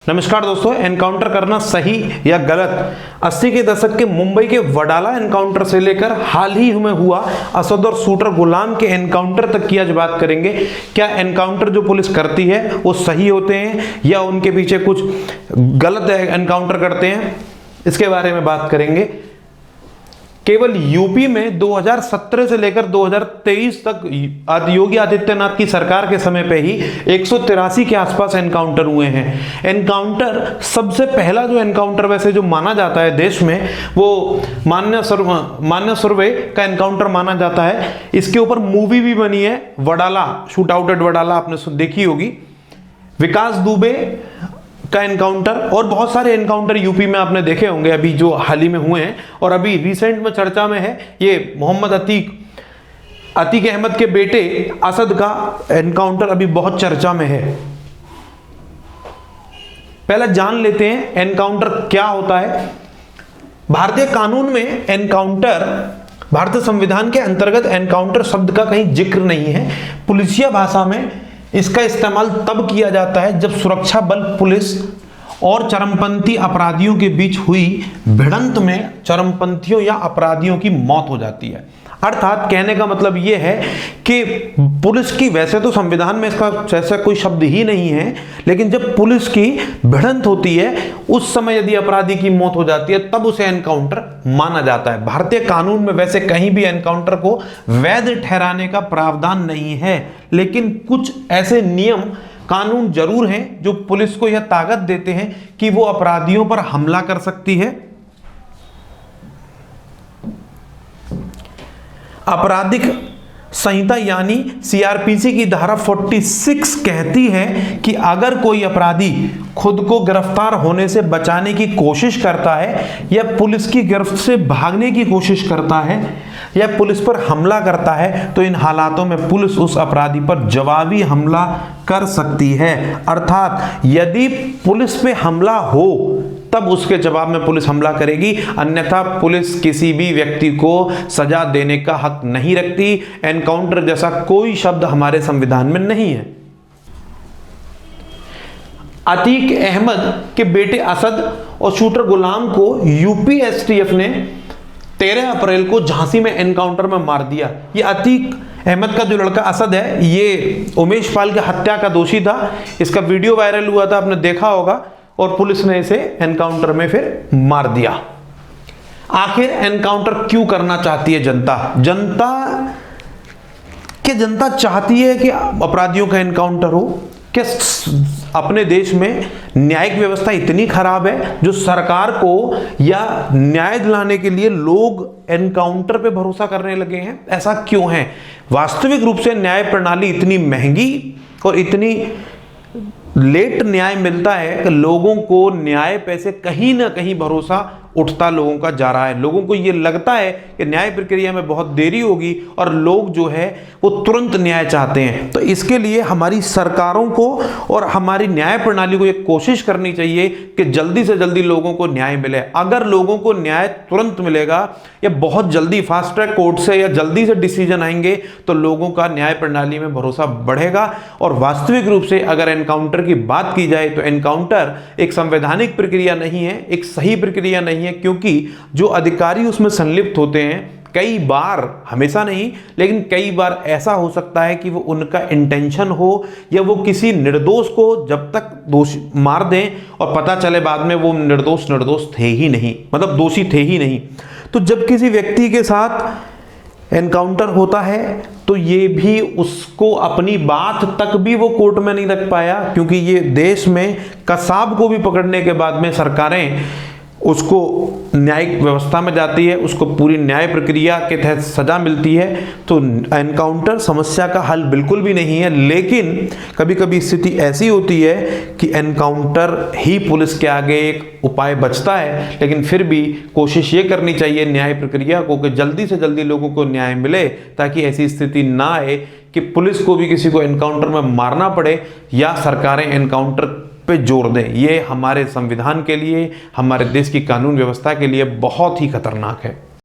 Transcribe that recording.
नमस्कार दोस्तों, एनकाउंटर करना सही या गलत? 80 के दशक के मुंबई के वडाला एनकाउंटर से लेकर हाल ही में हुआ असद और शूटर गुलाम के एनकाउंटर तक की आज बात करेंगे। क्या एनकाउंटर जो पुलिस करती है वो सही होते हैं या उनके पीछे कुछ गलत एनकाउंटर करते हैं, इसके बारे में बात करेंगे। केवल यूपी में 2017 से लेकर 2023 तक योगी आदित्यनाथ की सरकार के समय पे ही 183 के आसपास एनकाउंटर हुए हैं। एनकाउंटर सबसे पहला जो एनकाउंटर वैसे जो माना जाता है देश में, वो मान्य सुरवे का एनकाउंटर माना जाता है। इसके ऊपर मूवी भी बनी है, Wadala, shoot out at Wadala, आपने देखी होगी। विकास दुबे का एनकाउंटर और बहुत सारे एनकाउंटर यूपी में आपने देखे होंगे अभी जो हाल ही में हुए हैं। और अभी रिसेंट में चर्चा में है ये मोहम्मद अतीक अहमद के बेटे असद का एनकाउंटर अभी बहुत चर्चा में है। पहले जान लेते हैं एनकाउंटर क्या होता है। भारतीय कानून में एनकाउंटर, भारतीय संविधान के अंतर्गत एनकाउंटर शब्द का कहीं जिक्र नहीं है। पुलिसिया भाषा में इसका इस्तेमाल तब किया जाता है जब सुरक्षा बल, पुलिस और चरमपंथी अपराधियों के बीच हुई भिड़ंत में चरमपंथियों या अपराधियों की मौत हो जाती है। अर्थात कहने का मतलब यह है कि पुलिस की, वैसे तो संविधान में इसका जैसा कोई शब्द ही नहीं है, लेकिन जब पुलिस की भिड़ंत होती है उस समय यदि अपराधी की मौत हो जाती है तब उसे एनकाउंटर माना जाता है। भारतीय कानून में वैसे कहीं भी एनकाउंटर को वैध ठहराने का प्रावधान नहीं है, लेकिन कुछ ऐसे नियम कानून जरूर हैं जो पुलिस को यह ताकत देते हैं कि वो अपराधियों पर हमला कर सकती है। आपराधिक संहिता यानी सीआरपीसी की धारा 46 कहती है कि अगर कोई अपराधी खुद को गिरफ्तार होने से बचाने की कोशिश करता है या पुलिस की गिरफ्त से भागने की कोशिश करता है या पुलिस पर हमला करता है तो इन हालातों में पुलिस उस अपराधी पर जवाबी हमला कर सकती है। अर्थात यदि पुलिस पे हमला हो तब उसके जवाब में पुलिस हमला करेगी, अन्यथा पुलिस किसी भी व्यक्ति को सजा देने का हक नहीं रखती। एनकाउंटर जैसा कोई शब्द हमारे संविधान में नहीं है। अतीक अहमद के बेटे असद और शूटर गुलाम को यूपी एसटीएफ ने 13 अप्रैल को झांसी में एनकाउंटर में मार दिया। ये अतीक अहमद का जो लड़का असद है, ये उमेश पाल की हत्या का दोषी था। इसका वीडियो वायरल हुआ था, आपने देखा होगा, और पुलिस ने इसे एनकाउंटर में फिर मार दिया। आखिर एनकाउंटर क्यों करना चाहती है जनता चाहती है कि अपराधियों का एनकाउंटर हो? कि अपने देश में न्यायिक व्यवस्था इतनी खराब है जो सरकार को या न्याय दिलाने के लिए लोग एनकाउंटर पे भरोसा करने लगे हैं? ऐसा क्यों है? वास्तविक रूप से न्याय प्रणाली इतनी महंगी और इतनी लेट न्याय मिलता है कि लोगों को न्याय पे से कहीं ना कहीं भरोसा उठता लोगों का जा रहा है। लोगों को ये लगता है कि न्याय प्रक्रिया में बहुत देरी होगी और लोग जो है वो तुरंत न्याय चाहते हैं। तो इसके लिए हमारी सरकारों को और हमारी न्याय प्रणाली को एक कोशिश करनी चाहिए कि जल्दी से जल्दी लोगों को न्याय मिले। अगर लोगों को न्याय तुरंत मिलेगा या बहुत जल्दी फास्ट ट्रैक कोर्ट से या जल्दी से डिसीजन आएंगे तो लोगों का न्याय प्रणाली में भरोसा बढ़ेगा। और वास्तविक रूप से अगर एनकाउंटर की बात की जाए तो एनकाउंटर एक संवैधानिक प्रक्रिया नहीं है, एक सही प्रक्रिया नहीं है, क्योंकि जो अधिकारी उसमें संलिप्त होते हैं कई बार, हमेशा नहीं लेकिन कई बार ऐसा हो सकता है कि वो उनका इंटेंशन हो या वो किसी निर्दोष को जब तक दोषी मार दें और पता चले बाद में वो निर्दोष थे ही नहीं, मतलब दोषी थे ही नहीं। तो जब किसी व्यक्ति के साथ एनकाउंटर होता है तो ये भी उसको अपनी बात तक भी वो कोर्ट में नहीं रख पाया, क्योंकि ये देश में कसाब को भी पकड़ने के बाद में सरकारें उसको न्यायिक व्यवस्था में जाती है, उसको पूरी न्याय प्रक्रिया के तहत सजा मिलती है। तो एनकाउंटर समस्या का हल बिल्कुल भी नहीं है, लेकिन कभी कभी स्थिति ऐसी होती है कि एनकाउंटर ही पुलिस के आगे एक उपाय बचता है। लेकिन फिर भी कोशिश ये करनी चाहिए न्याय प्रक्रिया को कि जल्दी से जल्दी लोगों को न्याय मिले, ताकि ऐसी स्थिति ना आए कि पुलिस को भी किसी को एनकाउंटर में मारना पड़े या सरकारें एनकाउंटर पे जोर दें। ये हमारे संविधान के लिए, हमारे देश की कानून व्यवस्था के लिए बहुत ही खतरनाक है।